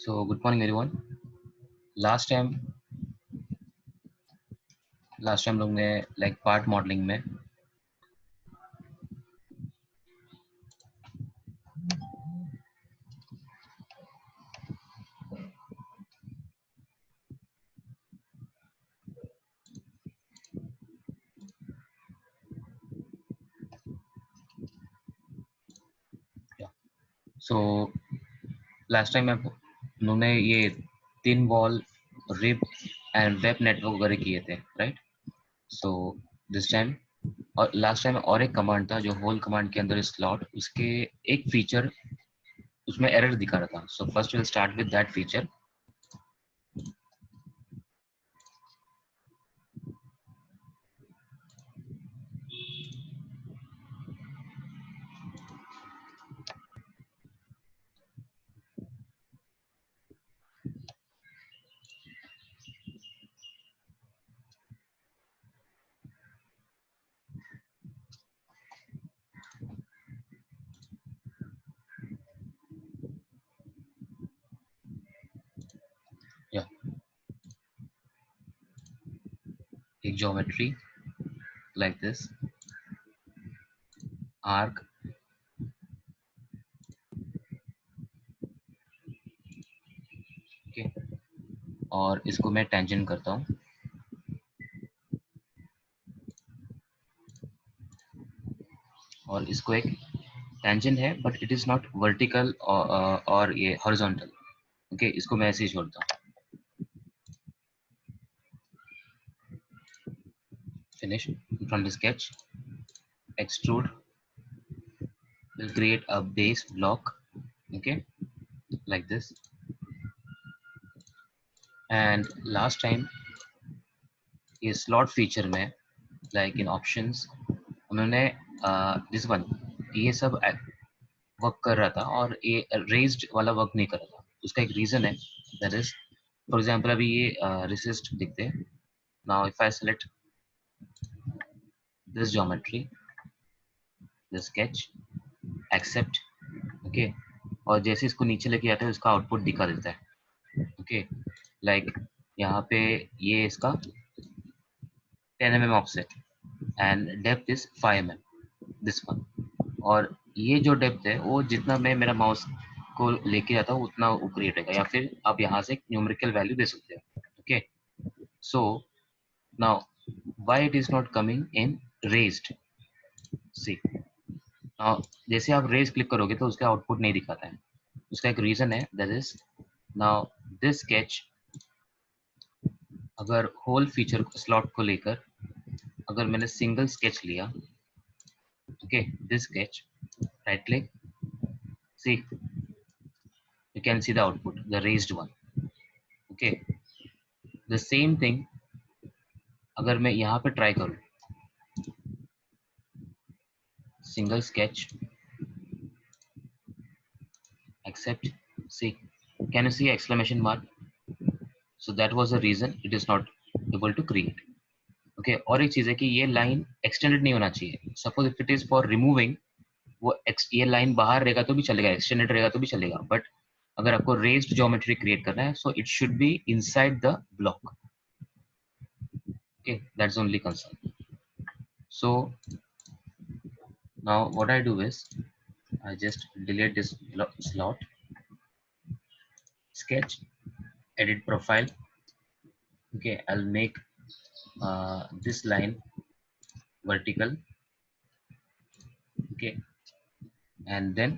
So good morning everyone. Last time लोग ने like part modelling में सो लास्ट टाइम उन्होंने ये thin wall rib end web network वगैरह किए थे, राइट? सो दिस टाइम और लास्ट टाइम और एक कमांड था जो होल कमांड के अंदर स्लॉट, उसके एक फीचर उसमें एरर दिखा रहा था. सो first will start with that feature. या एक geometry like this arc, okay, और इसको मैं टेंजेंट करता हूँ और इसको एक टेंजेंट है but it is not vertical और ये हॉरिजॉन्टल. ओके, इसको मैं ऐसे ही छोड़ता हूँ. Finish from the sketch. Extrude will create a base block, okay, like this. And last time ये slot feature में like in options उन्होंने this one ये सब वर्क कर रहा था और ये raised वाला वर्क नहीं कर रहा था. उसका एक रीजन है, that is for example अभी ये resist दिखते हैं. Now if I select this geometry, the sketch, accept, okay, और जैसे इसको नीचे लेके आते हैं उसका आउटपुट दिखा देता है. ओके, लाइक यहाँ पे ये इसका 10 mm offset and depth is 5 mm, this one. और ये जो डेप्थ है वो जितना मैं मेरा माउस को लेके जाता हूँ उतना वो क्रिएट रहेगा, या फिर आप यहाँ से न्यूमेरिकल वैल्यू दे सकते हो. Okay, so now why it is not coming in raised. See, now जैसे आप रेज क्लिक करोगे तो उसका आउटपुट नहीं दिखाता है. उसका एक रीजन है, that is now this sketch अगर होल फीचर स्लॉट को लेकर अगर मैंने सिंगल स्केच लिया, okay, this sketch, right click, see you can see the output, the raised one. Okay, the same thing अगर मैं यहाँ पे ट्राई करूँ, single sketch, accept, see, can you see exclamation mark? So that was the reason it is not able to create. Okay, और एक चीज है कि ये लाइन एक्सटेंडेड नहीं होना चाहिए. Suppose if it is for removing, वो ये लाइन बाहर रहेगा तो भी चलेगा, एक्सटेंडेड रहेगा तो भी चलेगा, बट अगर आपको रेज्ड ज्योमेट्री क्रिएट करना है so it should be inside the block. Okay, that's only concern. So now what I do is I just delete this slot, sketch, edit profile. Okay, I'll make this line vertical. Okay, and then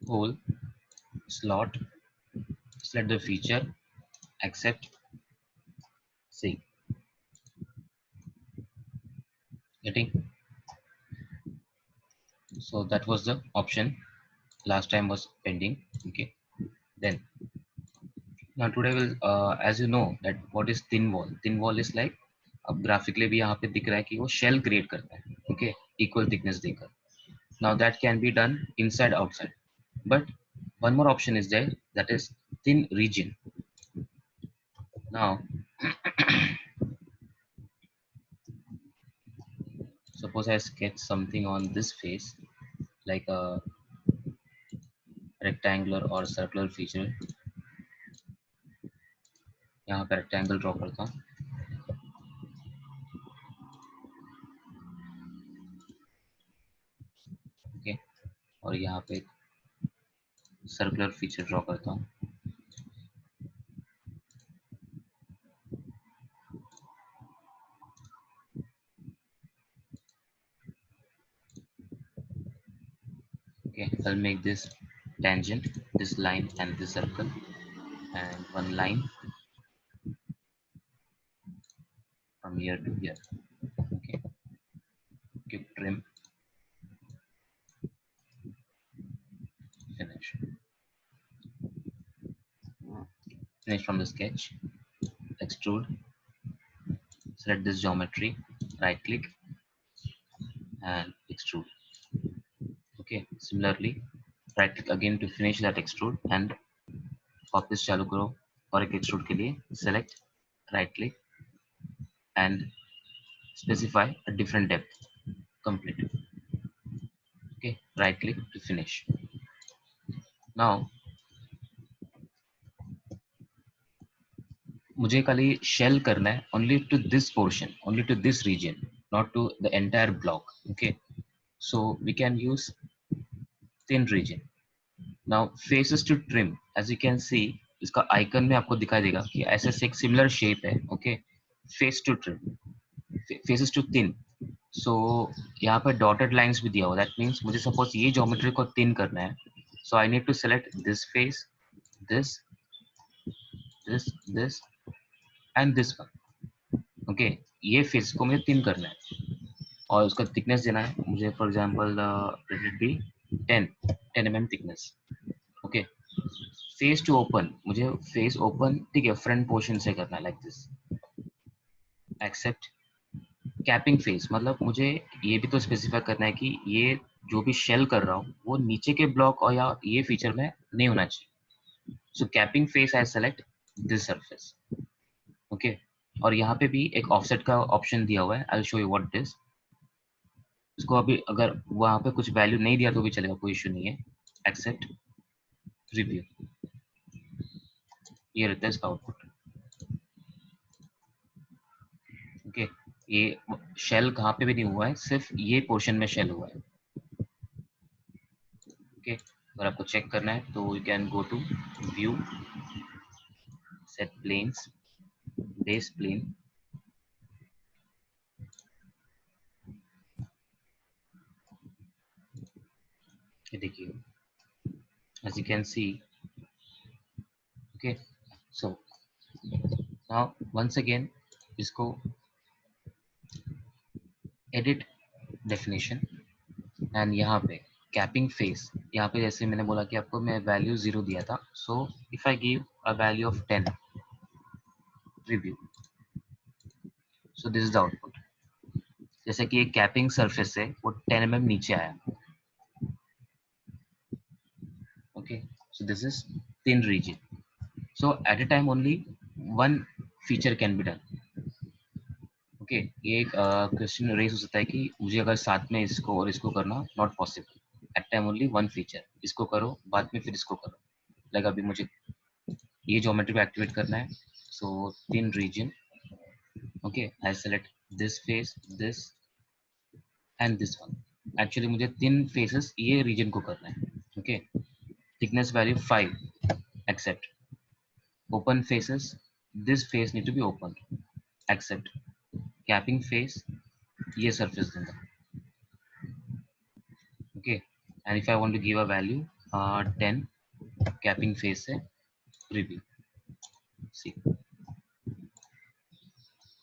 hole, slot, select the feature, accept, see, getting. So that was the option. Last time was pending. Okay, then now today will as you know that what is thin wall. Thin wall is like अब graphically भी यहाँ पे दिख रहा है कि वो shell create करता है. ओके, इक्वल थिकनेस देकर. Now that can be done inside outside, but one more option is there, that is thin region. Now suppose I sketch something on this face like a rectangular और circular feature, यहाँ पे rectangle draw करता हूँ। Okay, और यहाँ पे circular feature draw करता हूँ। Okay, I'll make this tangent, this line and this circle, and one line from here to here. Okay, click trim, finish. Finish from the sketch, extrude, select this geometry, right click and extrude. Okay, similarly right click again to finish that extrude and वापस चालू करो और एक extrude के लिए select, right click and specify a different depth, complete. Okay, right click to finish. Now मुझे खाली shell करना है only to this portion, only to this region, not to the entire block. Okay, so we can use thin region. Now faces to trim, as you can see इसका icon में आपको दिखाई देगा कि ऐसे से एक similar shape है. Okay, face to trim, faces to thin. So यहाँ पर dotted lines भी दिया हुआ, that means मुझे suppose ये geometry को thin करना है, so I need to select this face, this, this and this one. Okay, ये फेस को मुझे थिन करना है और उसका थिकनेस देना है मुझे, for example let it be 10 mm thickness. Okay, face to open, मुझे फेस ओपन, ठीक है, फ्रंट पोर्शन से करना है like this. Accept. Capping face मतलब मुझे ये भी तो स्पेसिफाई करना है कि ये जो भी शेल कर रहा हूँ वो नीचे के ब्लॉक और या ये फीचर में नहीं होना चाहिए. So capping face I select this surface. Okay, और यहाँ पे भी एक ऑफसेट का ऑप्शन दिया हुआ है, I will show you what it is. इसको अभी अगर वहां पे कुछ वैल्यू नहीं दिया तो भी चलेगा, कोई इश्यू नहीं है. एक्सेप्ट, रिव्यू, ये रहता है इसका आउटपुट. ओके, ये शेल कहाँ पे भी नहीं हुआ है, सिर्फ ये पोर्शन में शेल हुआ है. ओके, अगर आपको चेक करना है तो you can go to view, set planes, base plane. ये देखिए, as you can see. Okay, so now once again इसको edit definition एंड यहाँ पे कैपिंग फेस, यहाँ पे जैसे मैंने बोला कि आपको मैं वैल्यू 0 दिया था, so if I give a value of 10, review, so this is the output. जैसे कि एक कैपिंग सरफेस से वो 10 mm नीचे आया. Okay, so this is thin region. So at a time only one feature can be done. Okay, ये एक question race हो सकता है कि मुझे अगर साथ में इसको और इसको करना not possible. At time only one feature, इसको करो बाद में फिर इसको करो. लाइक अभी मुझे ये ज्योमेट्री को एक्टिवेट करना है, so thin region. Okay, I select this face, this and this one. Actually मुझे तीन फेसेस ये रीजन को करना है. Okay, thickness value 5. Accept. Open faces, this face need to be open. Accept. Capping face, ये surface दूंगा. Okay, and if I want to give a value 10, capping face से review. See,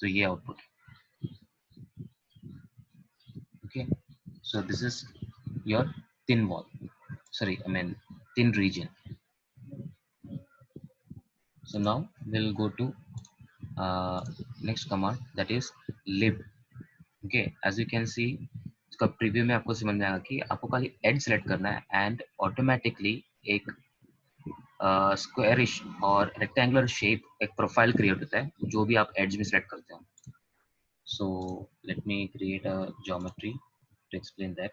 तो ये output. Okay, so this is your thin wall, sorry, I mean thin region. So now we'll go to next command, that is lib. Okay, as you can see इसका preview में आपको समझ में आएगा कि आपको खाली एड सेलेक्ट करना है एंड ऑटोमेटिकली एक स्क्वायरिश और रेक्टेंगुलर शेप, एक प्रोफाइल क्रिएट होता है जो भी आप एड्ज में सेलेक्ट करते हो. So let me create a geometry to explain that.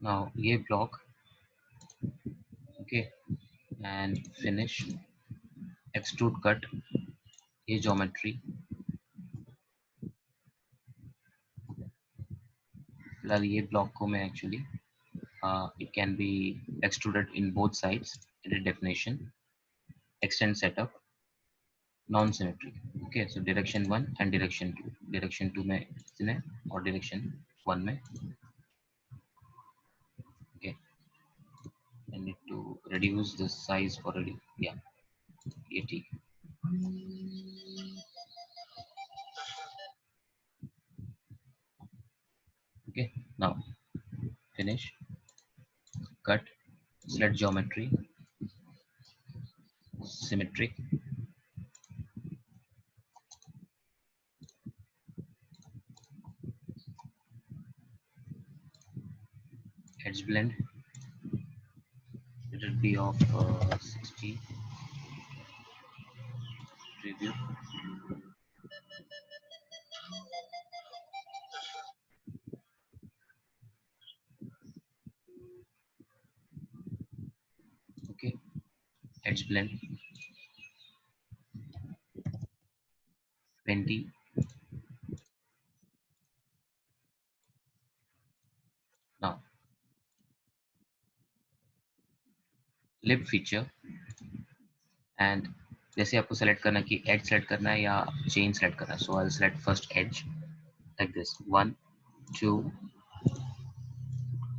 now ये block, okay, and finish, extrude cut, ये geometry, फिलहाल ये block को मैं actually it can be extruded in both sides, edit definition, extend setup, non-symmetric, okay, so direction 1 and direction 2 में इसने और direction 1 में, okay, I need to reduce the size for yeah, ये ठीक है, okay, now finish, cut, select geometry, symmetric, edge blend, let it be of 60, preview, okay, edge blend 20, now lip feature, and जैसे आपको select करना है कि edge select करना है या chain सेलेक्ट करना है, so I'll select first edge like this, 1 2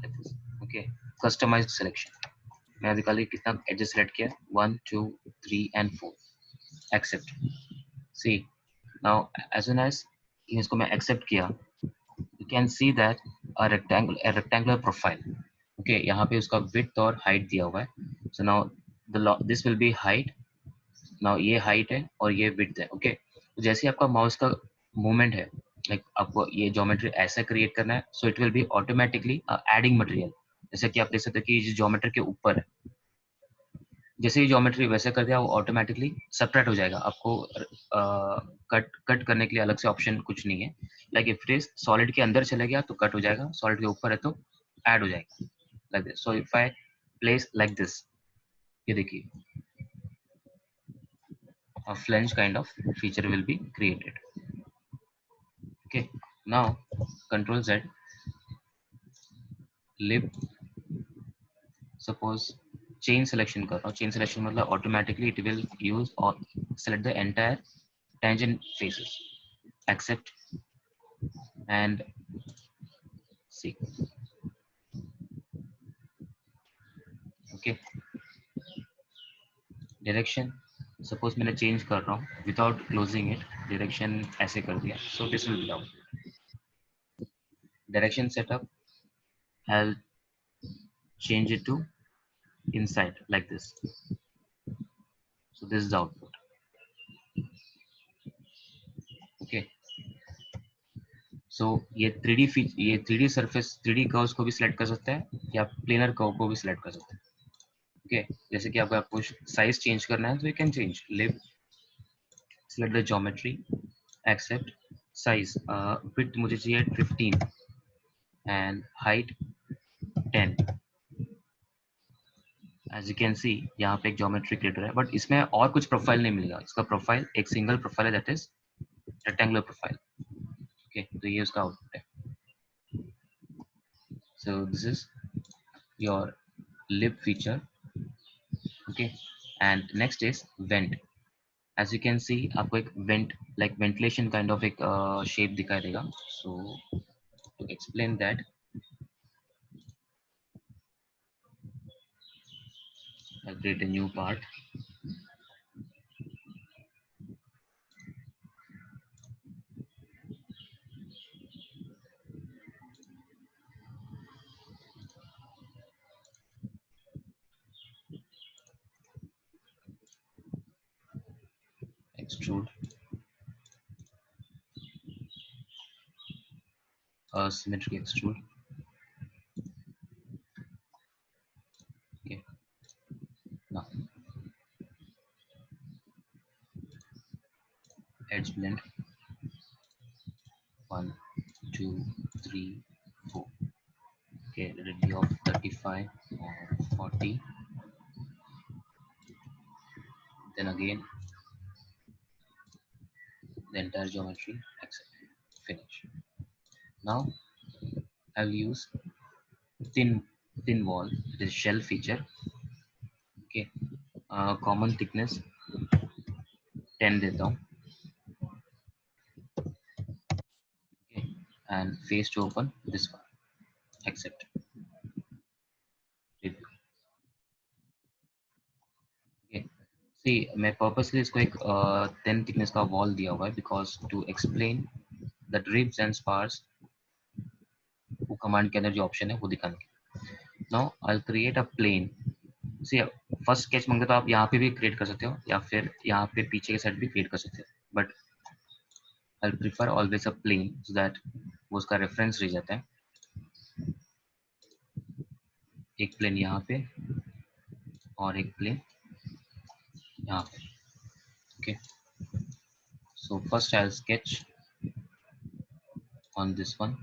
like this, okay, customized selection, मैं अभी खाली कितना edges सेलेक्ट किया, 1 2 3 and 4, accept, see now as soon as इसको मैं accept किया, you can see that a rectangular profile, okay, यहाँ पे उसका width और height दिया हुआ है, so now this will be height, now ये height है और ये width है, okay, तो जैसे आपका माउस का मूवमेंट है, लाइक आपको ये ज्योमेट्री ऐसा क्रिएट करना है, so it will be automatically adding material, जैसे कि आप देख सकते हैं कि ये ज्योमेट्री के ऊपर है, जैसे ही ज्योमेट्री वैसे कर दिया वो ऑटोमेटिकली सबट्रैक्ट हो जाएगा, आपको कट करने के लिए अलग से ऑप्शन कुछ नहीं है, like if it is solid के अंदर चले गया तो कट हो जाएगा, सॉलिड के ऊपर है तो ऐड हो जाएगा, like this, so if I place like this, ये देखिए a flange kind of feature will be created, okay, now control Z, lip, suppose chain selection कर रहा हूँ, chain selection मतलब automatically it will use or select the entire tangent faces, accept and see, okay, direction suppose मैंने change कर रहा हूँ without closing it, direction ऐसे कर दिया, so this will be out, direction setup I'll change it to inside like this, so this is the output, okay, so ये 3D ये 3D surface 3D curves को भी सिलेक्ट कर सकते हैं या प्लेनर कर्व को भी सिलेक्ट कर सकते हैं, ओके, जैसे कि आपको साइज चेंज करना है तो you can change, leave, select the geometry, accept, size width मुझे चाहिए 15 and height 10, as you can see यहाँ पे एक ज्योमेट्री क्रिएटर है, बट इसमें और कुछ प्रोफाइल नहीं मिलेगा, इसका प्रोफाइल एक सिंगल प्रोफाइल है, that is rectangular profile, okay, तो ये उसका आउटपुट है, so this is your lip feature, okay, and next is vent, as you can see आपको एक vent like ventilation kind of एक शेप दिखाई देगा, so to explain that I create a new part, extrude, symmetric extrude, okay, now edge blend 1 2 3 4, Okay, let it be of 35 or 40. Then again the entire geometry, accept, finish. Now I will use thin wall, it is shell feature. Okay, common thickness 10 देता हूँ. Okay, and face to open this one, accept, review. Okay, see मैं purposely इसको एक 10 thickness का wall दिया हुआ है because to explain that ribs and spars वो command के अंदर जो option है वो दिखाने के. Now I'll create a plane. See, first sketch मांगे तो आप यहाँ पे भी क्रिएट कर सकते हो या फिर यहाँ पे पीछे के साइड भी क्रिएट कर सकते हो, but I prefer always a plane so that वो उसका रेफरेंस रह जाता है. एक प्लेन यहाँ पे और एक प्लेन यहाँ पे. Okay, so first I sketch on this one.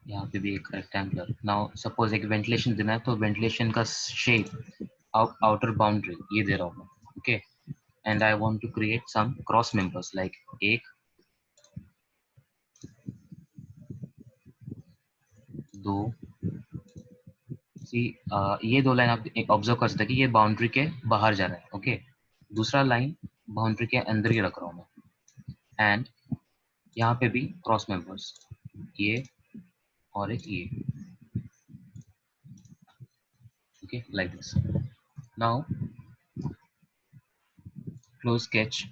यहाँ पे भी एक रेक्टेंगुलर. नाउ सपोज एक वेंटिलेशन देना है तो वेंटिलेशन का शेप आउटर बाउंड्री ये दे रहा हूँ मैं. Okay, and I want to create some cross members like एक, दो. सी ये दो लाइन आप ऑब्जर्व कर सकते हैं कि ये बाउंड्री के बाहर जा रहा है. ओके, दूसरा लाइन बाउंड्री के अंदर ही रख रहा हूँ मैं. एंड यहाँ पे भी क्रॉस मेंबर्स, ये और एक ये. Okay, like this. Now close sketch.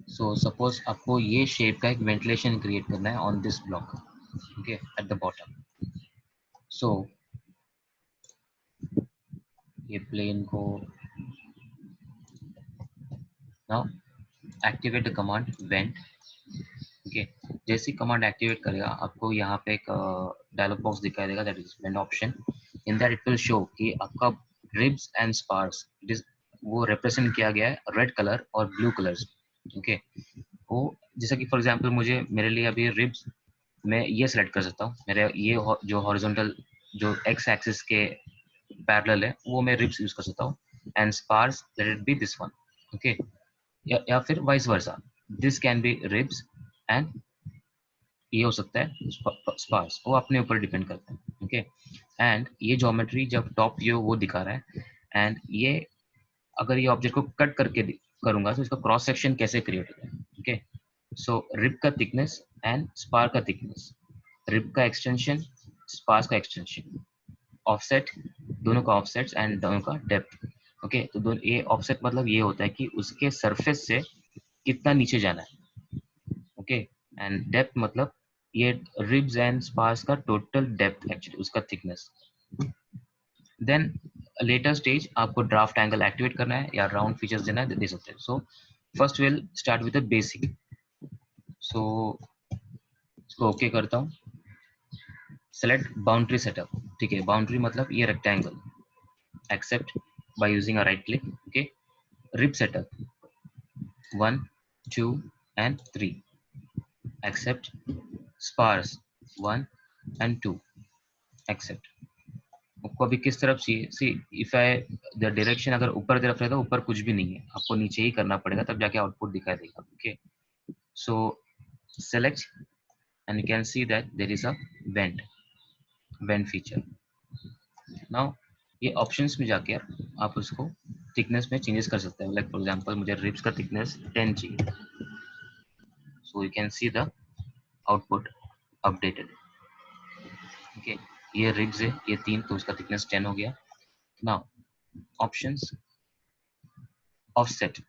So suppose आपको ये शेप का एक वेंटिलेशन क्रिएट करना है on this block. Okay, at the bottom. So ये प्लेन को now activate the command vent. Okay, जैसी कमांड एक्टिवेट करेगा आपको यहाँ पे एक डायलॉग बॉक्स दिखाई देगा, that is vent option. In that it will show कि आपका ribs and spars it is वो रिप्रेजेंट किया गया है रेड कलर और ब्लू कलर्स. ओके, वो जैसा कि फॉर एग्जांपल मुझे मेरे लिए अभी रिब्स मैं ये सेलेक्ट कर सकता हूँ. मेरे ये जो हॉरिजॉन्टल जो एक्स एक्सिस के पैरेलल है वो मैं रिब्स यूज कर सकता हूँ. And spars let it be this one. Okay, या फिर vice versa, this can be ribs and ये हो सकता है स्पार्स. वो अपने ऊपर डिपेंड करता है. ओके, एंड ये ज्योमेट्री जब टॉप व्यू वो दिखा रहा है. एंड ये अगर ये ऑब्जेक्ट को कट करके करूंगा तो इसका क्रॉस सेक्शन कैसे क्रिएट होगा. ओके, सो रिब का थिकनेस एंड स्पार का थिकनेस, रिब का एक्सटेंशन, स्पार्स का एक्सटेंशन, ऑफसेट दोनों का ऑफसेट्स एंड दोनों का डेप्थ. ओके, तो दोनों ये ऑफसेट मतलब ये होता है कि उसके सरफेस से कितना नीचे जाना है. ओके, एंड डेप्थ मतलब ये रिब्स एंड स्पार्स का टोटल डेप्थ एक्चुअली उसका थिकनेस. देन लेटर स्टेज आपको ड्राफ्ट एंगल एक्टिवेट करना है या राउंड फीचर्स देना है दे सकते हैं. So first will start with the basic. So इसको ओके करता हूँ. Select boundary setup. ठीक है, बाउंड्री मतलब ये rectangle, accept by using a right click. Okay, rib setup 1, 2 and 3, accept. Spars 1 and 2, accept. आपको अभी किस तरफ चाहिए. See if I the direction अगर ऊपर तरफ रहता है ऊपर कुछ भी नहीं है, आपको नीचे ही करना पड़ेगा तब जाके आउटपुट दिखाई देगा. Okay, so select and you can see that there is a vent feature. Now ये ऑप्शंस में जाके आप उसको थिकनेस में चेंजेस कर सकते हैं. लाइक फॉर एग्जांपल मुझे रिब्स का थिकनेस 10 चाहिए. So you can see the output updated. Okay, ये रिब्स है ये 3 तो उसका थिकनेस 10 हो गया. Now options offset.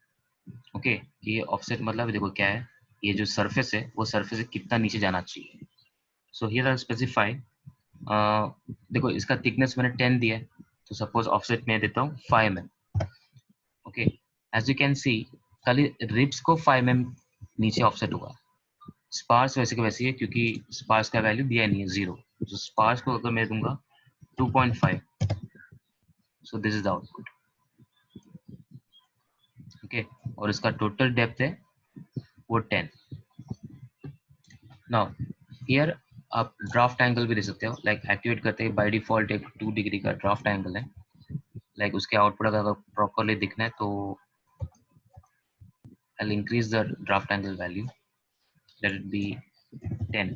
ओके, ये ऑफसेट मतलब देखो क्या है, ये जो सरफेस है वो सरफेस से कितना नीचे जाना चाहिए. So here I specify. देखो इसका थिकनेस मैंने 10 दिया है तो सपोज ऑफसेट में देता हूँ 5 mm. Okay, as you can see खाली रिब्स को 5 mm नीचे ऑफसेट हुआ. स्पार्स वैसे के वैसे ही है क्योंकि स्पार्स का वैल्यू दिया नहीं है 0. तो स्पार्स को अगर मैं दूंगा 2.5, सो this is the output. Okay, और इसका टोटल डेप्थ है वो 10। नाउ हियर आप ड्राफ्ट एंगल भी दे सकते हो, लाइक एक्टिवेट करते ही बाय डिफॉल्ट एक 2 डिग्री का ड्राफ्ट एंगल है, लाइक उसके आउटपुट अगर प्रॉपरली दिखना है तो I'll increase the draft angle value, let it be 10.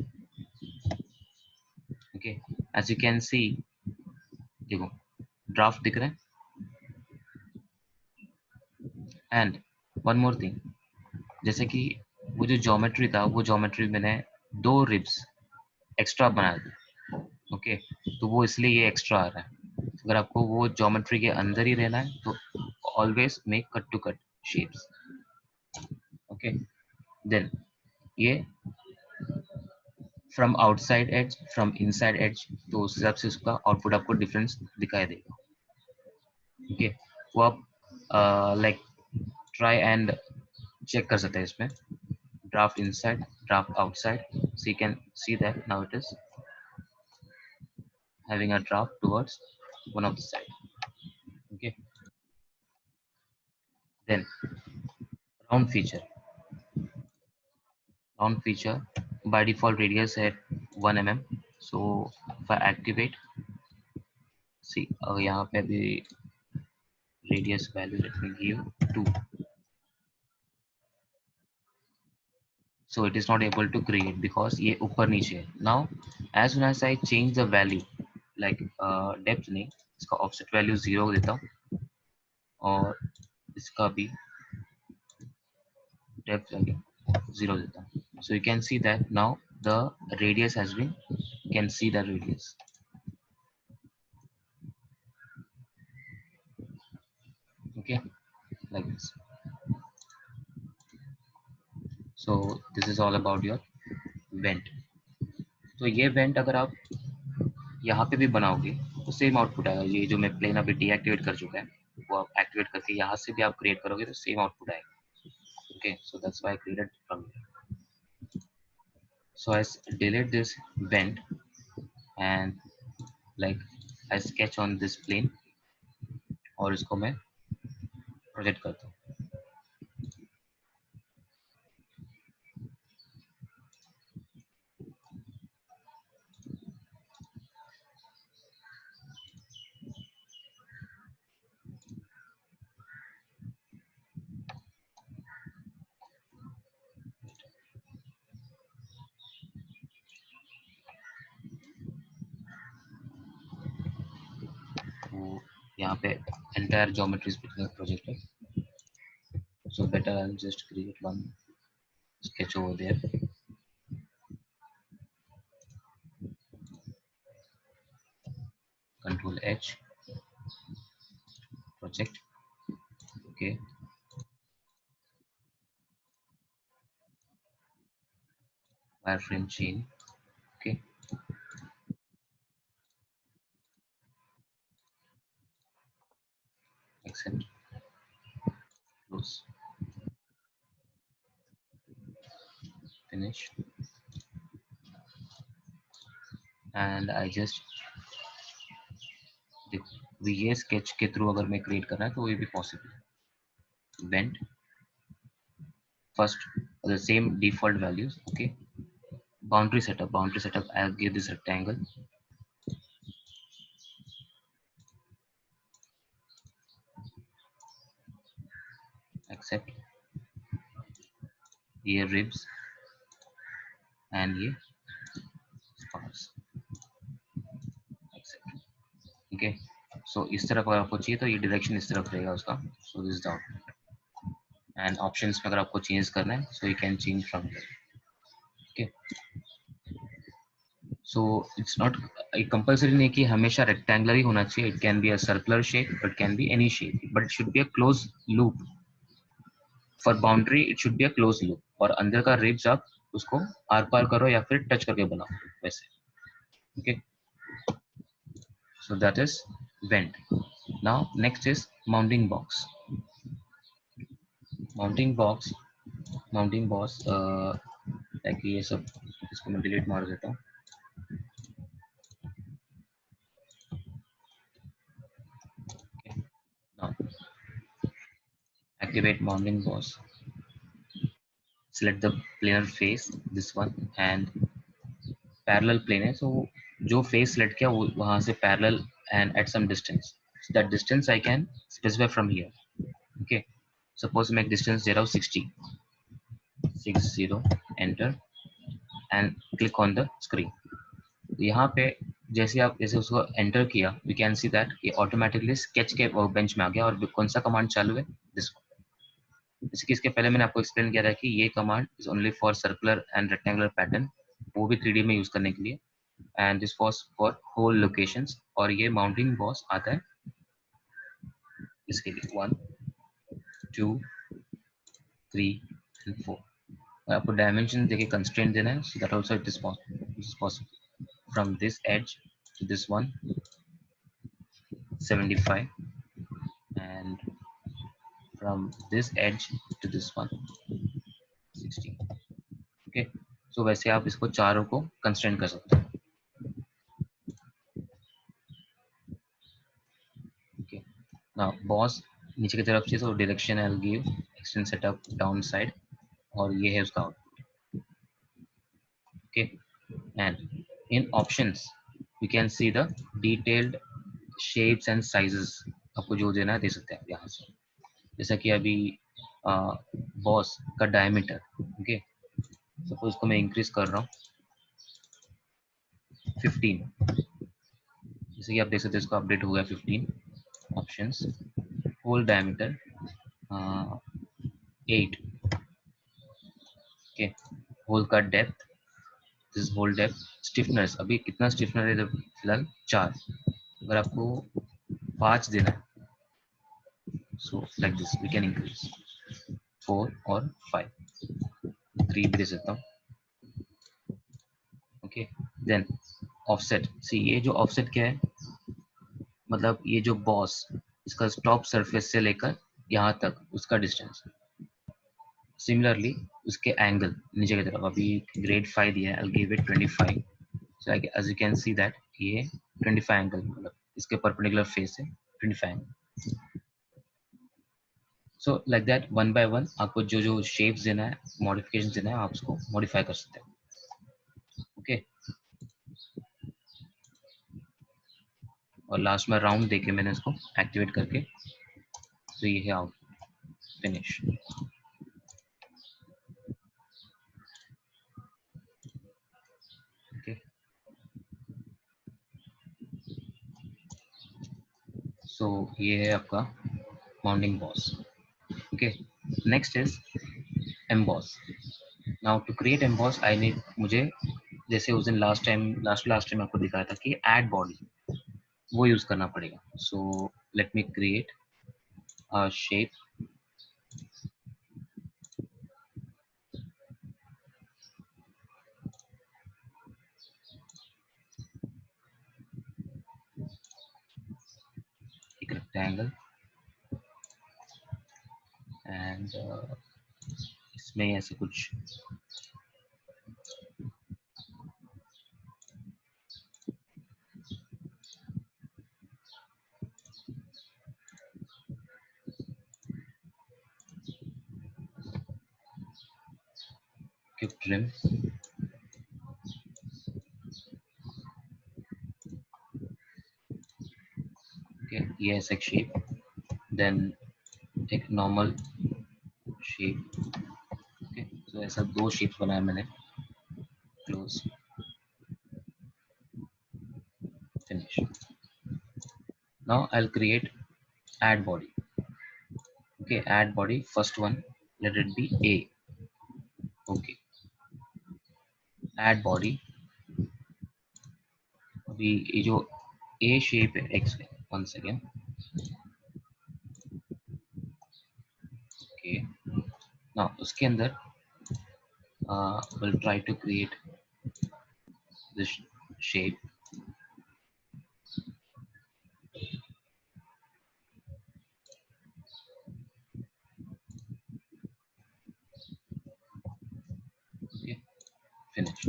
Okay, as you can see, देखो ड्राफ्ट दिख रहा है। एंड वन मोर थिंग, जैसे कि वो जो ज्योमेट्री था, वो ज्योमेट्री मैंने 2 रिब्स एक्स्ट्रा बनाया था। ओके, तो वो इसलिए ये एक्स्ट्रा आ रहा है। अगर आपको वो ज्योमेट्री के अंदर ही रहना है तो always make cut to cut shapes. Okay, then ये from outside edge, from inside edge, तो उस हिसाब से उसका आउटपुट आपको डिफरेंस दिखाई देगा। ओके, वो आप लाइक ट्राई एंड चेक कर सकते हैं इसमें, draft inside, draft outside, so you can see that now it is having a draft towards one of the side. Okay, then round feature. Round feature by default radius at 1 mm, so if I activate, see यहाँ पे भी radius value, let me give 2, so it is not able to create because ये ऊपर नीचे है। Now as soon as I change the value, like depth नहीं, इसका offset value 0 देता हूँ और इसका भी depth value 0 देता हूँ, so you can see that now the radius has been, you can see the radius. Okay, like this. So this is all about your vent. तो ये वेंट अगर आप यहाँ पे भी बनाओगे तो सेम आउटपुट आएगा। ये जो मैं प्लेन अभी डीएक्टिवेट कर चुका है, वो आप एक्टिवेट करके यहाँ से भी आप क्रिएट करोगे तो सेम आउटपुट आएगा। Okay, so that's why I created from here. So I delete this went and like I sketch on this plane और इसको मैं प्रोजेक्ट करता हूँ। तो यहाँ पे entire geometry is project है, so better I'll just create one sketch over there. Control H, project. Okay, wireframe chain. Okay, accept, close, finish, and I just देखो ये sketch के थ्रू अगर मैं create करना है तो ये भी possible है। Vent first the same default values. Okay, boundary setup I'll give this rectangle, accept, ये ribs and ये spars, accept. Okay, so इस तरफ अगर आपको चाहिए तो ये डायरेक्शन इस तरफ रहेगा उसका, so this is the output. And options में अगर आपको चेंज करना है so you can change from here. Okay, so it's not compulsory नहीं कि हमेशा rectangular ही होना चाहिए, it can be a circular shape, it can be any shape, but it should be a closed loop. For boundary it should be a closed loop, और अंदर का ribs आप उसको आर पार करो या फिर टच करके बनाओ वैसे। Okay, so that is vent. Now next is mounting box. mounting box like ये सब इसको मैं डिलीट मार देता हूँ। Now activate mounting box, select the planar face, this one, and parallel plane है, so जो face select किया वो वहां से parallel and at some distance, so that distance I can specify from here. Okay, suppose मैं एक distance दे रहा हूँ 60, enter and click on the screen. यहाँ पे जैसे आप जैसे उसको एंटर किया, वी कैन सी दैट ये ऑटोमेटिकली स्केच के वर्कबेंच में आ गया, और कौन सा कमांड चालू है, दिस वन। जैसे कि इसके पहले मैंने आपको एक्सप्लेन किया था कि ये command is only for circular and rectangular pattern, वो भी 3D में यूज करने के लिए, and this was for hole locations, और ये माउंटिंग बॉस आता है इसके लिए 1 2 3 एंड 4। आपको डायमेंशन देके कंस्ट्रेंट देना है, so that also it is possible from this edge to this one 75, and from this edge to this one 16. Okay, so वैसे आप इसको चारों को कंस्ट्रेंट कर सकते हैं। Okay, now boss नीचे की तरफ से, so direction I'll give extend setup down side, और ये है उसका output. Okay, and in options we can see the detailed shapes and sizes, आपको जो देना है दे सकते हैं यहाँ से, जैसा कि अभी बॉस का डायमीटर। ओके, सपोज इसको मैं इंक्रीज कर रहा हूँ 15, जैसे कि आप देख सकते हैं इसको अपडेट हो गया 15। Options, hole diameter 8, okay, hole का depth, this hole depth, stiffness अभी कितना स्टिफनर है फिलहाल 4, अगर आपको 5 देना है, so like this we can increase 4 और 5, 3 भी दे सकता हूँ। ओके, देन ऑफसेट, सी ये जो ऑफसेट क्या है, मतलब ये जो बॉस इसका टॉप सरफेस से लेकर यहाँ तक उसका डिस्टेंस, सिमिलरली उसके एंगल नीचे की तरफ अभी ग्रेड 5 दिया है, I'll give it 25, so as you can see that ये 25 एंगल, मतलब इसके परपेंडिकुलर फेस है 25 angle. So like that one by one आपको जो जो शेप्स देना है, मॉडिफिकेशन देना है, आप उसको मॉडिफाई कर सकते हैं। ओके, और लास्ट में राउंड देके मैंने इसको एक्टिवेट करके, तो ये है आउट फिनिश। ओके, सो ये है आपका mounting boss. Okay, next is emboss. Now to create emboss I need, मुझे जैसे उस दिन लास्ट टाइम आपको दिखाया था कि ऐड बॉडी, वो यूज करना पड़ेगा। So let me create a shape, एक रेक्टेंगल, एंड इसमें ऐसे कुछ क्यूब ट्रिम, ओके, ये ऐसा एक शेप, देन एक नॉर्मल शेप। ओके, तो ऐसा 2 शेप्स बनाया मैंने, close, finish. Now I will create add body. Okay, add body, first one, let it be A. Okay, add body, अभी ये जो A shape है X है, one second. Okay, now उसके अंदर we'll try to create this shape. Okay, finished.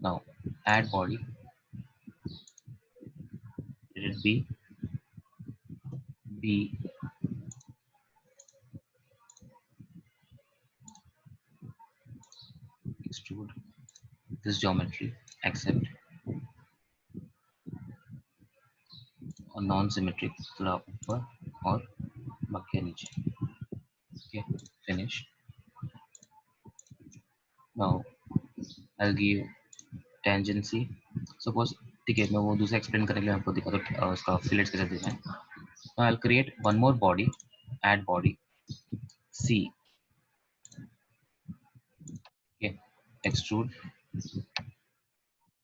Now add body, let it be B. this geometry, accept, और non symmetric थोड़ा ऊपर और बाकी नीचे. Okay, finish. Now I'll give tangency. Suppose ठीक है, मैं वो दूसरा एक्सप्लेन करने के लिए आपको दिखा दो उसका फिलेट्स कैसे देना है. Now I'll create one more body, add body, C. Okay, extrude,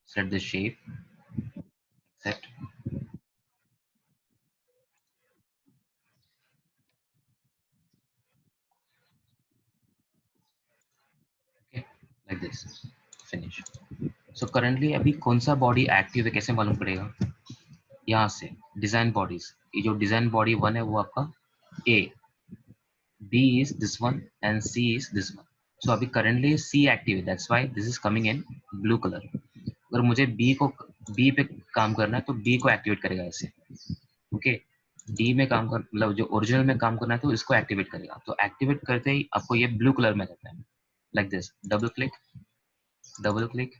select the shape, accept. Okay, like this. Finish. So currently अभी कौन सा बॉडी एक्टिव है कैसे मालूम पड़ेगा? यहाँ से डिजाइन बॉडीज, ये जो डिजाइन बॉडी 1 है वो आपका A, B is this one and C is this one. So अभी currently C active है, that's why this is coming in blue color. अगर मुझे B पे काम करना है तो B को एक्टिवेट करेगा ऐसे. ओके, D में काम कर मतलब जो ओरिजिनल में काम करना है तो इसको एक्टिवेट करेगा. तो एक्टिवेट करते ही आपको ये ब्लू कलर में रहता है, like this. Double click.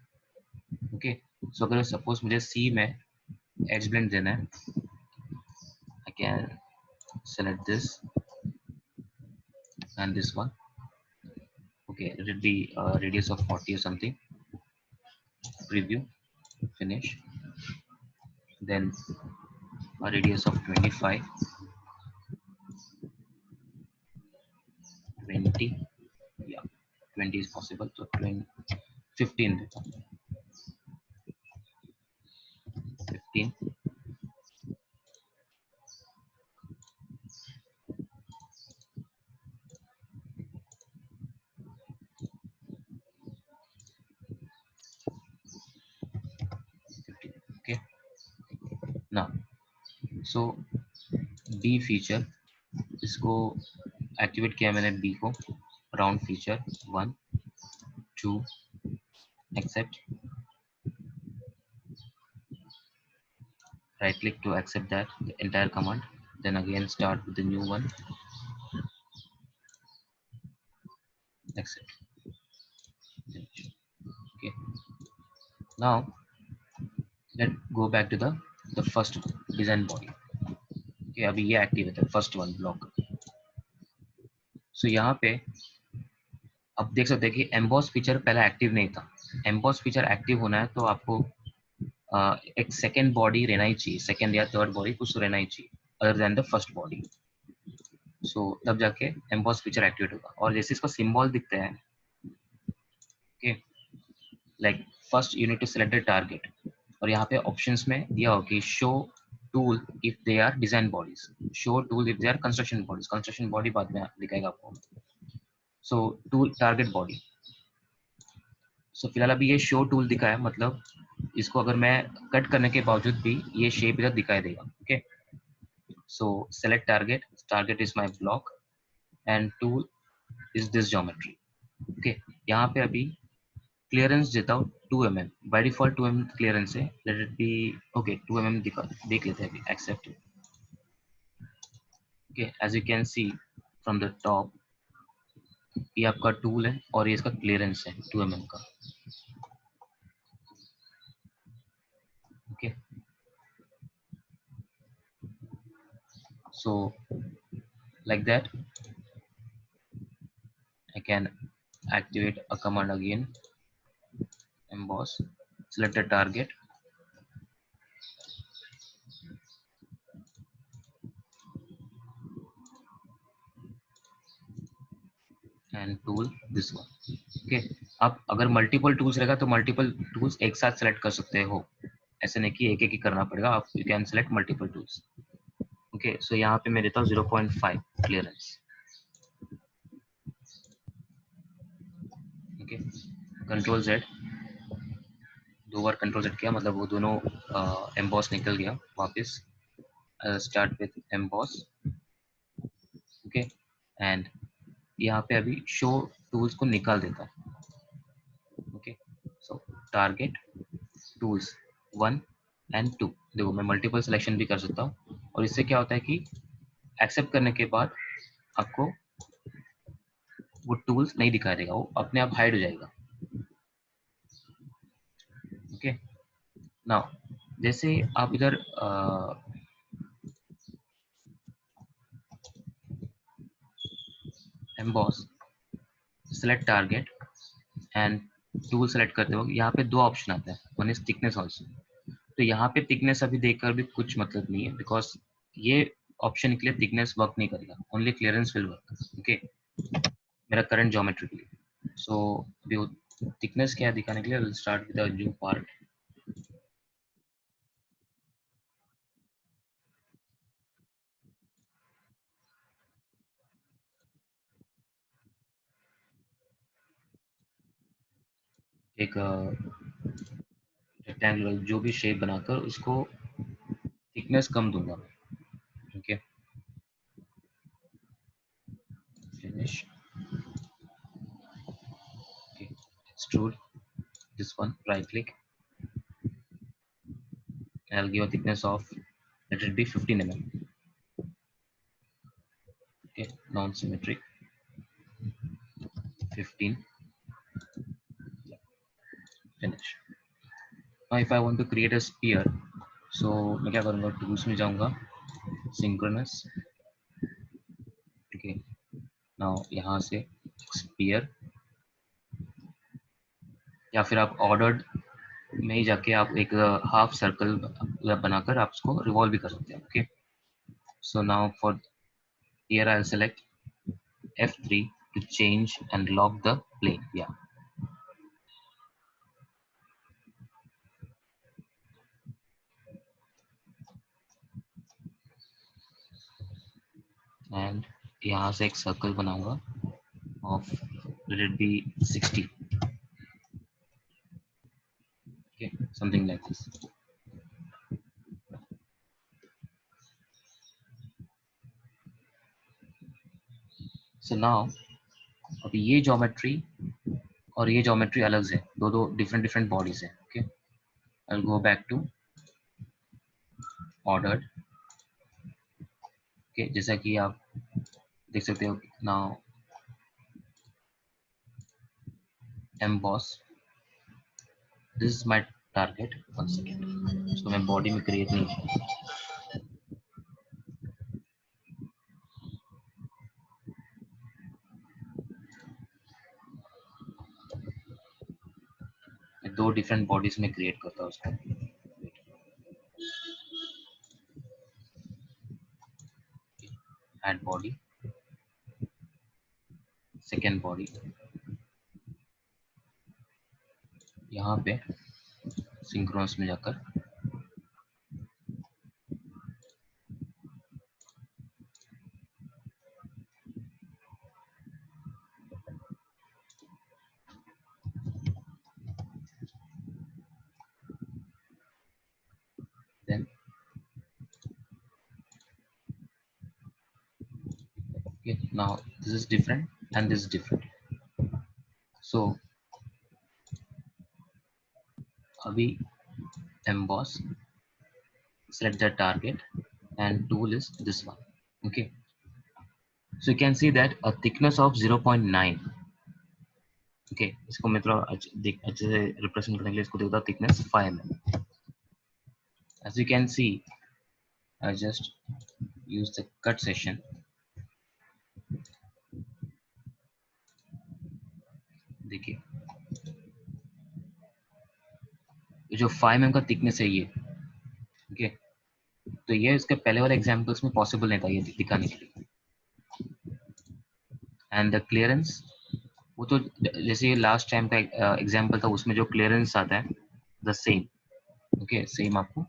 Okay, so अगर सपोज मुझे C में एज ब्लेंड देना है, I can select this and this one. Okay, let it be radius of 40 or something. Preview, finish. Then a radius of 25, 20. Yeah, 20 is possible. So 20, 15. 15. Okay. Now, so B feature, इसको activate किया मैंने B को. Round feature 1, 2, accept. Right click to accept that the entire command. Then again start with the new one. Accept. Finish. Okay. Now let's go back to the first design body. Okay, अभी ये active है first one block. सो यहाँ पे अब देख सकते हैं कि एम्बॉस फीचर पहले एक्टिव नहीं था. एम्बॉस फीचर एक्टिव होना है तो आपको एक सेकेंड बॉडी रहना ही चाहिए, सेकेंड या थर्ड बॉडी कुछ रहना ही चाहिए other than the first body. So तब जाके एम्बॉस फीचर एक्टिवेट होगा. और जैसे इसका सिंबल दिखता है, okay, like first you need to select the target. और यहाँ पे ऑप्शंस में दिया हो कि show tool if they are design bodies, show tool if they are construction bodies. Construction body बाद में दिखाएगा आपको. So tool target body. सो फिलहाल अभी ये शो टूल दिखा है, मतलब इसको अगर मैं कट करने के बावजूद भी ये शेप इधर दिखाई देगा. Okay, so select target is my block and tool is this geometry. Okay, यहाँ पे अभी क्लियरेंस देता हूँ 2 mm. By default 2 mm clearance है. Let it be okay 2 mm देख लेते हैं अभी. Accept. Okay, as you can see from the top ये आपका टूल है और ये इसका क्लियरेंस है 2 mm का. Okay, so like that I can activate a command again. Emboss, select the target, and tool this one. Okay, आप अगर मल्टीपल टूल्स रहेगा तो मल्टीपल टूल्स एक साथ सेलेक्ट कर सकते हो. ऐसे नहीं कि एक एक ही करना पड़ेगा. आप you can select multiple tools. Okay, so यहाँ पे मैं देता हूँ 0.5 क्लियरेंस. ओके, कंट्रोल Z, 2 बार कंट्रोल Z किया मतलब वो दोनों एम्बॉस निकल गया वापस. Start with emboss. Okay, and यहाँ पे अभी शो टूल्स को निकाल देता है. Okay, so target tools 1 and 2. देखो मैं मल्टीपल सिलेक्शन भी कर सकता हूँ और इससे क्या होता है कि एक्सेप्ट करने के बाद आपको वो टूल्स नहीं दिखाई देगा, वो अपने आप हाइड हो जाएगा. ओके। नाउ जैसे आप इधर emboss, select target and tool select करते वक्त यहाँ पे दो ऑप्शन आता है, वन इज थिकनेस ऑल्सो। तो यहाँ पे थिकनेस अभी देखकर भी कुछ मतलब नहीं है, बिकॉज ये ऑप्शन के लिए थिकनेस वर्क नहीं करेगा, only clearance will work. Okay, मेरा करंट ज्योमेट्री के लिए। सो थिकनेस क्या है दिखाने के लिए, will start with a new part. एक रेक्टेंगुलर जो भी शेप बनाकर उसको थिकनेस कम दूंगा। Okay, finish. Okay, extrude this one, right click, I'll give a thickness of, let it be 15 mm. Okay, non-symmetric 15, finish. Now if I want to create a sphere, so मैं क्या करूँगा, tools में जाऊँगा, synchronous। okay, now यहाँ से sphere, या फिर आप ऑर्डर्ड में ही जाके आप एक हाफ सर्कल बनाकर आप उसको रिवॉल्व भी कर सकते हैं। Okay, so now for here I'll select F3 to change and lock the plane. Yeah, and यहाँ से एक सर्कल बनाऊंगा of, let it be 60. Okay, something like this. So now अभी ये ज्योमेट्री और ये ज्योमेट्री अलग है, दो दो डिफरेंट बॉडीज है। Okay, I will go back to ordered. Okay, जैसा कि आप देख सकते हो now emboss, this is my target. One second, इसको मैं बॉडी में क्रिएट नहीं किया। मैं दो डिफरेंट बॉडीज में क्रिएट करता हूँ उसको। ऐड बॉडी, सेकेंड बॉडी, यहाँ पे सिंक्रोनस में जाकर then okay, now this is different and this is different. So अभी emboss, select the target and tool is this one. Okay, so you can see that a thickness of 0.9. okay, इसको मैं थोड़ा अच्छे से represent करने के लिए इसको देता हूँ thickness 5 mm. As you can see, I just use the cut section. देखिए ये जो 5 mm का थिकनेस है ये। ओके, तो ये इसके पहले वाले एग्जांपल्स में पॉसिबल नहीं था ये दिखाने के लिए। एंड द क्लियरेंस, वो तो जैसे ये लास्ट टाइम का एग्जांपल था उसमें जो क्लियरेंस आता है द सेम। ओके, सेम आपको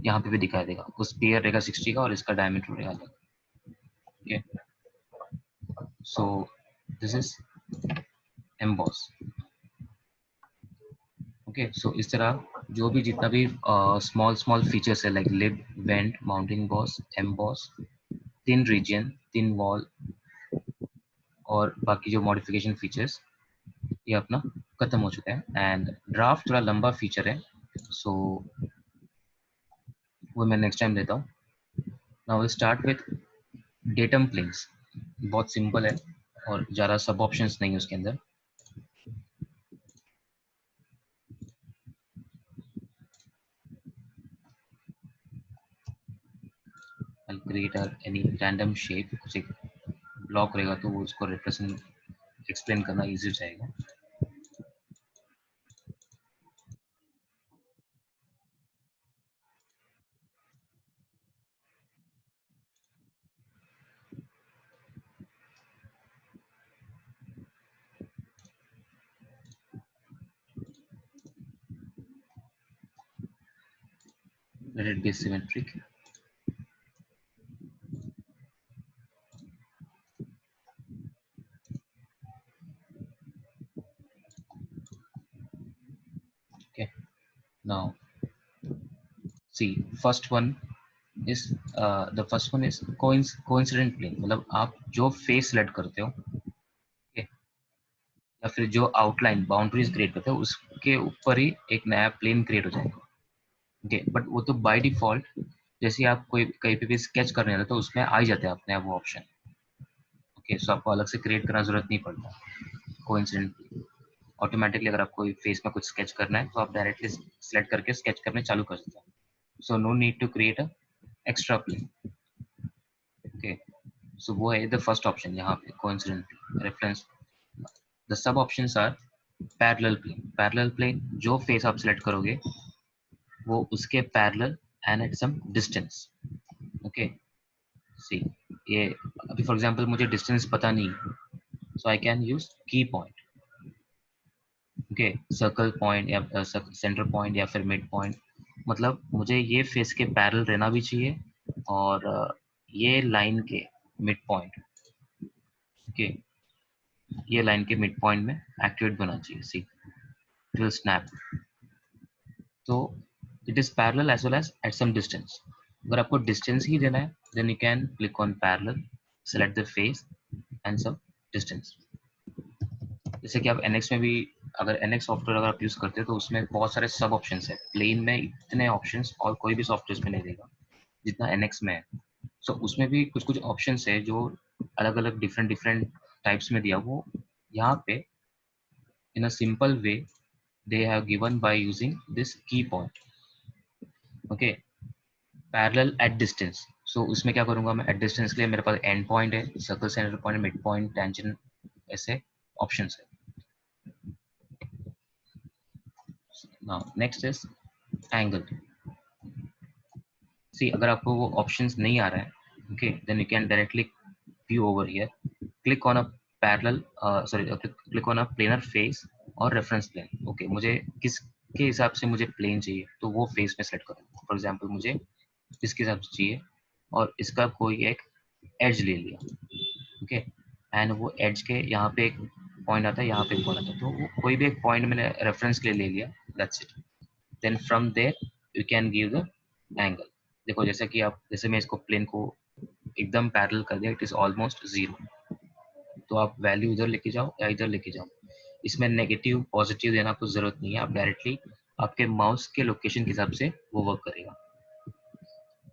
यहाँ पे भी दिखाई देगा, उस पेयर रहेगा 60 का और इसका डायमीटर रहेगा अलग। Okay, so this is emboss. Okay, so इस तरह जो भी जितना भी स्मॉल स्मॉल फीचर्स है like lip, vent, mounting boss, emboss, thin region, thin wall और बाकी जो मॉडिफिकेशन फीचर्स, ये अपना खत्म हो चुका है। एंड ड्राफ्ट थोड़ा लंबा फीचर है, सो वो मैं नेक्स्ट टाइम देता हूँ। Now we start with datum planes. बहुत सिंपल है और ज़्यादा सब ऑप्शंस नहीं है उसके अंदर। I'll create any random shape, कुछ एक ब्लॉक रहेगा तो वो उसको रिप्रेजेंट एक्सप्लेन करना इजी हो जाएगा. Let it be symmetric. Okay. Now, see, the first one is coincident plane. मतलब आप जो फेस सेलेक्ट करते हो, okay, या फिर जो आउटलाइन बाउंड्रीज क्रिएट करते हो उसके ऊपर ही एक नया प्लेन क्रिएट हो जाएगा. ओके, बट वो तो बाय डिफॉल्ट जैसे आप कोई कहीं पे भी स्केच करने जाते हो तो उसमें आ ही जाते हैं अपने आप वो ऑप्शन. ओके, सो आपको अलग से क्रिएट करना जरूरत नहीं पड़ता. कोइंसिडेंटली ऑटोमेटिकली अगर आपको फेस में कुछ स्केच करना है तो आप डायरेक्टली सिलेक्ट करके स्केच करने चालू कर सकते हैं. So no need to create a extra plane. Okay, so वो है द फर्स्ट ऑप्शन यहाँ पे coincidentally reference. The sub options are parallel plane. Parallel plane जो फेस आप सिलेक्ट करोगे वो उसके parallel and at some distance. Okay, see, ये अभी फॉर एग्जांपल मुझे डिस्टेंस पता नहीं, so I can use key point. Okay, circle point या सेंटर पॉइंट या फिर मिड पॉइंट. मतलब मुझे ये फेस के पैरेलल रहना भी चाहिए और ये लाइन के मिड पॉइंट. ओके, ये लाइन के मिड पॉइंट में एक्टिवेट बना चाहिए. See, it will snap. तो it is parallel as well as at some distance. अगर आपको डिस्टेंस ही देना है then you can click on parallel, select the face and some distance. जैसे कि आप NX में भी, अगर NX सॉफ्टवेयर अगर आप यूज करते हो तो उसमें बहुत सारे सब ऑप्शंस है. प्लेन में इतने ऑप्शंस और कोई भी सॉफ्टवेयर में नहीं देगा जितना NX में है. सो उसमें भी कुछ कुछ ऑप्शंस है जो अलग अलग डिफरेंट डिफरेंट टाइप्स में दिया. वो यहाँ पे in a simple way they have given by using this key point. Okay, parallel at distance. So उसमें क्या करूंगा मैं, एट डिस्टेंस के लिए मेरे पास एंड पॉइंट है, circle centre point, mid point, tangent, ऐसे ऑप्शंस है. Now next is angle. See, अगर आपको वो ऑप्शंस नहीं आ रहा है, okay, then you can directly view over here, click on a parallel, sorry, click on a planar face और रेफरेंस प्लेन. ओके, मुझे किसके हिसाब से मुझे प्लेन चाहिए तो वो फेस में सेलेक्ट करूँ. फॉर एग्जांपल मुझे इसके हिसाब से चाहिए और इसका कोई एक एज ले लिया. ओके, एंड वो एज के यहाँ पे एक पॉइंट आता है, यहाँ पे एक पॉइंट आता है, तो वो कोई भी एक पॉइंट मैंने रेफरेंस के लिए ले लिया. That's it. Then from there you can give the angle. देखो जैसे कि आप, जैसे मैं इसको प्लेन को एकदम पैरेलल कर दिया, इट इज ऑलमोस्ट जीरो. तो आप वैल्यू इधर लेके जाओ या इधर लेके जाओ, इसमें नेगेटिव पॉजिटिव देना कुछ जरूरत नहीं है. आप डायरेक्टली आपके माउस के लोकेशन के हिसाब से वो वर्क करेगा.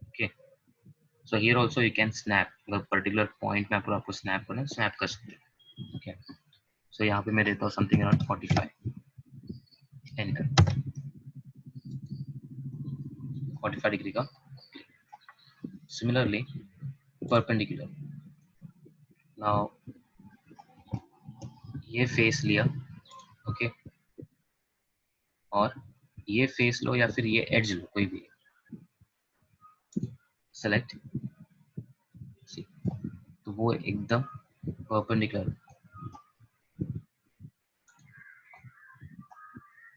Okay, so here also you can snap. अगर पर्टिकुलर पॉइंट में आपको स्नैप करना है, स्नैप कर सकते हैं. ओके, सो यहाँ पे मैं देता हूँ समथिंग अराउंड 45. एंटर. 45 डिग्री का. Similarly perpendicular. नाउ ये फेस लिया. ओके, और ये फेस लो या फिर ये एड्ज लो, कोई भी. सेलेक्ट. तो वो एकदम perpendicular.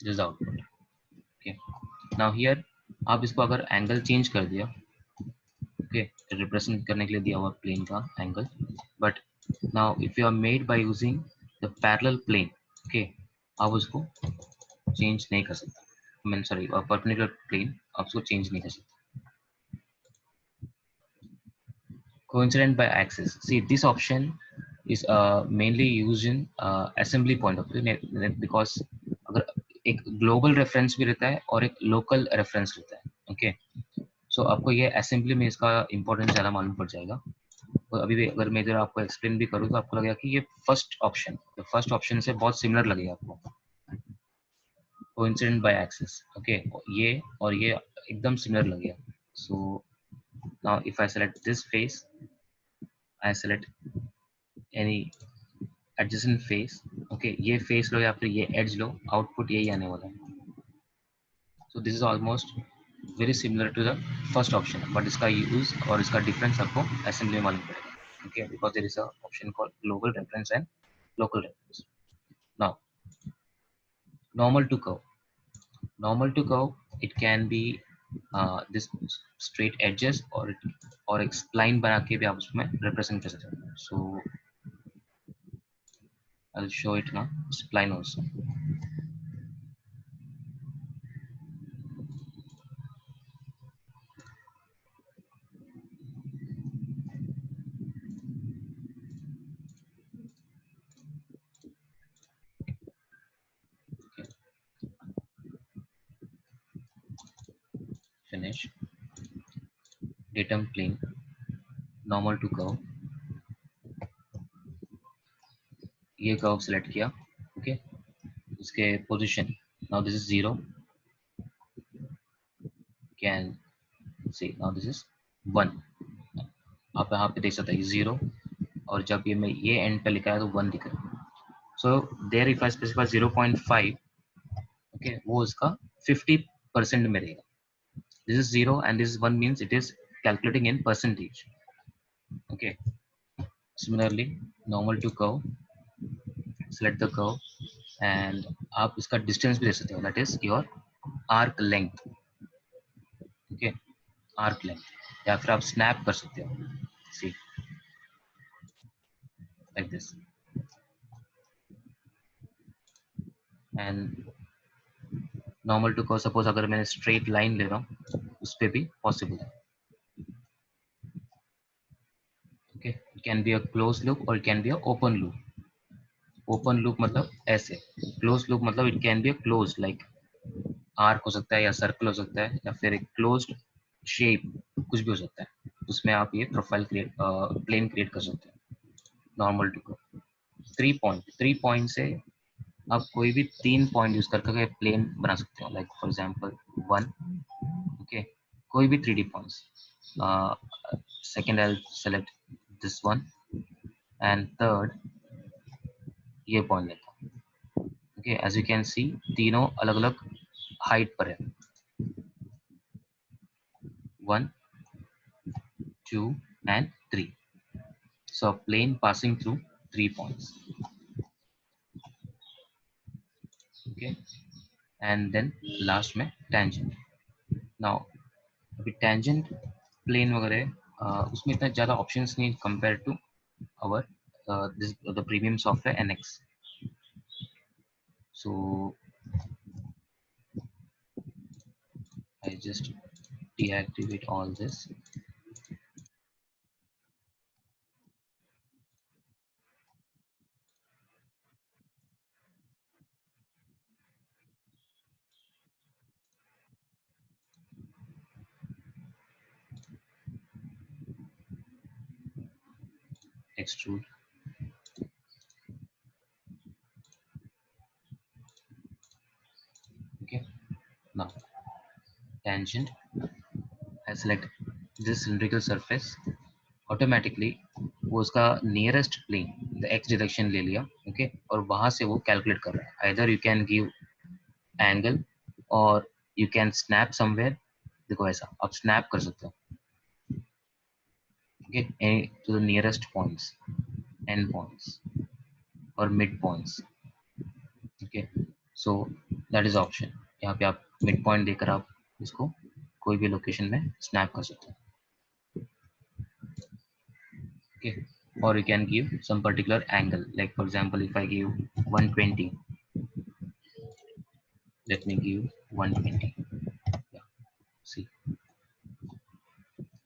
This output. Okay, now here आप इसको अगर एंगल चेंज कर दिया, ओके, रिप्रेजेंट करने के लिए दिया हुआ प्लेन का angle, but now if you are made by using the parallel plane, okay, आप उसको चेंज नहीं कर सकते. मीन सॉरी, परपेंडिकुलर प्लेन आप उसको चेंज नहीं कर सकते. Coincident by axis. See, this option is mainly used in assembly point of view, because अगर एक ग्लोबल रेफरेंस भी रहता है और एक लोकल रेफरेंस रहता है. ओके, सो आपको ये असेंबली में इसका इंपॉर्टेंस ज़्यादा मालूम पड़ जाएगा. और अभी भी अगर मैं इधर आपको एक्सप्लेन भी करूँ तो आपको लगेगा कि ये फर्स्ट ऑप्शन से बहुत सिमिलर लगेगा आपको. Coincident by Axis. ओके, ये और ये एकदम सिमिलर लगेगा. सो Now if I select this face, I select any adjacent face. Okay, ये face लो या फिर ये edge लो, output यही आने वाला है. So this is almost very similar to the first option, but इसका use और इसका difference आपको assembly में मालूम पड़ेगा. Okay, because there is a option called global reference and local reference. Now normal to curve. Normal to curve, it can be this straight edges or एक spline बना के भी आप उसमें represent कर सकते हैं. So I'll show it now. Spline also. Okay. Finish. Datum plane. Normal to curve. ये कर्व सेलेक्ट किया. ओके, इसके position. Now this is 0. Can see now this is 1. आप यहाँ पे देख सकते हैं 0, और जब ये मैं ये एंड पे लिखा है तो 1 दिख रहा है. So there if I specify 0.5, okay, वो इसका 50% में रहेगा. This is 0 and this 1 means it is calculating in percentage. Okay, similarly normal to curve, select the curve, and आप इसका डिस्टेंस भी दे सकते हो, that is your arc length. Okay, arc length, या फिर आप स्नैप कर सकते हो. See like this. And normal to curve, suppose अगर मैं स्ट्रेट लाइन ले रहा हूँ उस पर भी पॉसिबल है. Okay, it can be a close loop और it can be a open loop. Open loop मतलब ऐसे, क्लोज लूप मतलब it can be a close, like arc हो सकता है या सर्कल हो सकता है या फिर एक क्लोज्ड शेप, कुछ भी हो सकता है. उसमें आप ये प्रोफाइल क्रिएट, प्लेन क्रिएट कर सकते हैं. नॉर्मल टू कर्व 3 पॉइंट से आप कोई भी 3 पॉइंट यूज करके प्लेन बना सकते हो, लाइक फॉर एग्जांपल 1. ओके, कोई भी 3D points. Second I select this one, and third ये पॉइंट लेता हूँ. Okay, as you can see तीनों अलग अलग हाइट पर है. 1, 2 and 3. So a plane passing through 3 points. Okay, and then last में tangent. Now अभी tangent plane वगैरह उसमें इतना ज़्यादा options नहीं compared to our this the premium software NX. So I just deactivate all this. Extrude. Okay, now tangent. I select this cylindrical surface. Automatically वो उसका nearest plane the X direction ले लिया. Okay, और वहां से वो calculate कर रहा है. Either you can give angle और यू कैन स्नैप समवेयर. देखो ऐसा आप स्नैप कर सकते हो. Okay, to the nearest points, and points और mid points. Okay, so that is option. यहाँ पे आप मिड पॉइंट देकर आप इसको कोई भी लोकेशन में स्नैप कर सकते हो. Okay, or you can give some particular angle, like for example if I give 120, let me give 120. Yeah, see,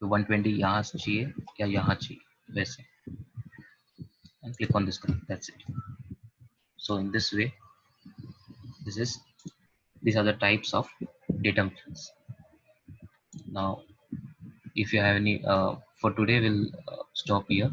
तो 120 यहाँ से चाहिए या यहाँ चाहिए वैसे, and click on this one. That's it. So in this way, this is these are the types of datum planes. Now if you have any for today we'll stop here.